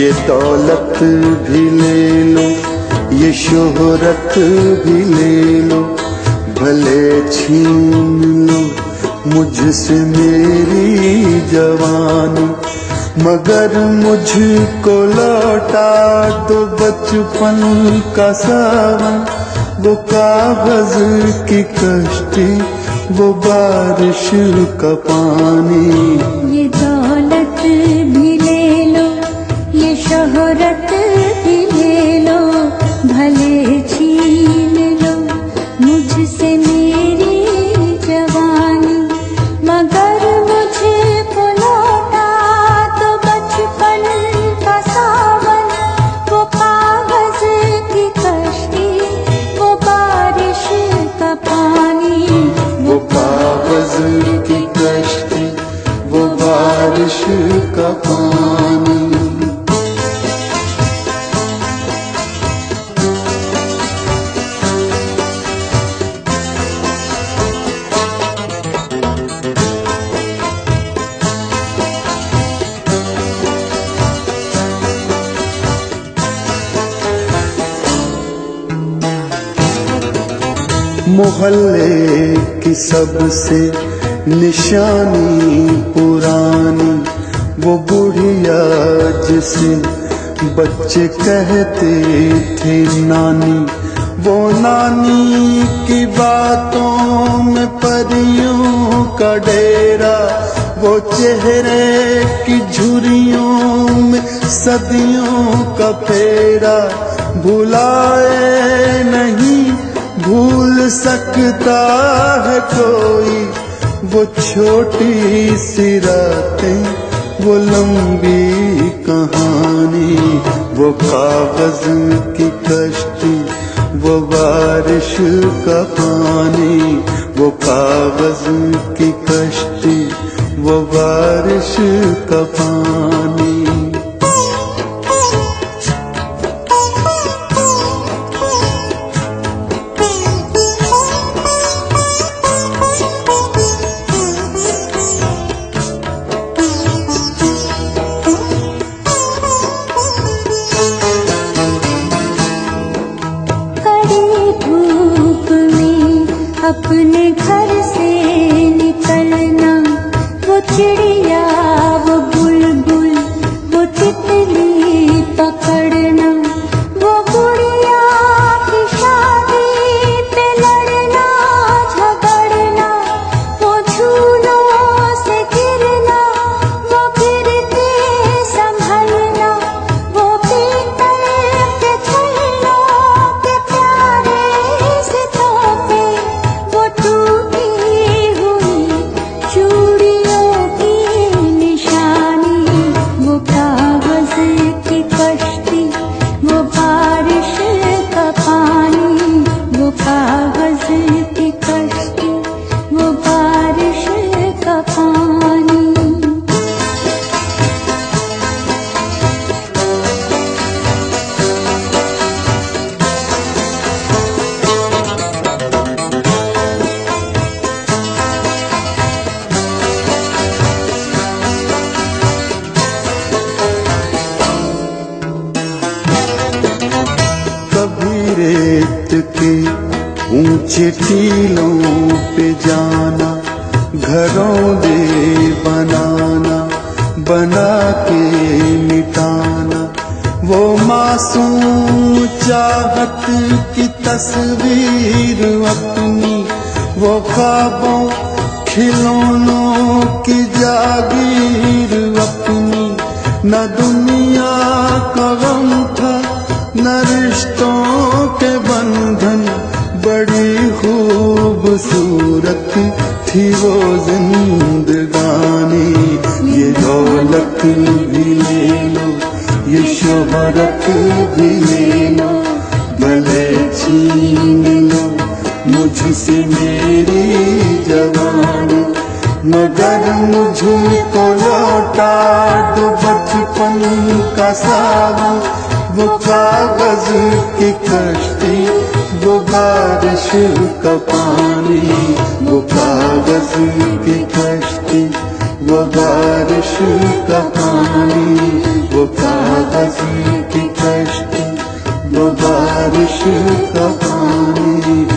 ये दौलत भी ले लो, ये शोहरत भी ले लो, भले छीन लो मुझसे मेरी जवानी, मगर मुझको लौटा दो बचपन का सावन। वो कागज की कश्ती, वो बारिश का पानी। ये दौलत भी ले लो, ये शोहरत भी ले लो, भले छीन लो मुझसे मेरी जवानी, मगर मुझको लौटा दो बचपन का सावन। वो कागज की कश्ती, वो बारिश का पानी। वो कागज की कश्ती, वो बारिश का पानी। मोहल्ले की सबसे निशानी पुरानी, वो बुढ़िया जिसे बच्चे कहते थे नानी। वो नानी की बातों में परियों का डेरा, वो चेहरे की झुर्रियों में सदियों का फेरा। भुलाए नहीं भूल सकता है कोई, वो छोटी सी रातें, वो लंबी कहानी। वो कागज की कश्ती, वो बारिश का पानी। वो कागज की कश्ती, वो बारिश का पानी। अपने घर से निकलना, वो चिड़िया, वो बुलबुल, वो तितली पकड़ना, वो गुड़िया की शादी पे लड़ना झगड़ना, वो झूलों से गिरना, वो गिरते संभलना, वो पीतल के छल्लों के प्यारे से तोहफे, वो टूटी हुई चूड़ियों की निशानी। वो कागज की कश्ती, वो बारिश का पानी। वो कागज की कश्ती, वो बारिश का पानी। कभी रेत के ऊंचे टीलों पे जाना, घरों दे बनाना, बना के मिटाना। वो मासूम चाहत की तस्वीर अपनी, वो ख्वाबों खिलौनों की जागीर अपनी। न दुनिया का गम था, न रिश्तों के बंधन, बड़ी खूबसूरत थी वो जिंदगानी। ये दौलत भी ले लो, ये शोहरत भी ले लो, भले छीन लो मुझसे मेरी जवानी, मगर मुझको लौटा दो बचपन का सावन। वो कागज की कश्ती, वो बारिश का पानी। वो कागज की कश्ती, वो बारिश का पानी, वो कागज की कश्ती, वो बारिश का पानी।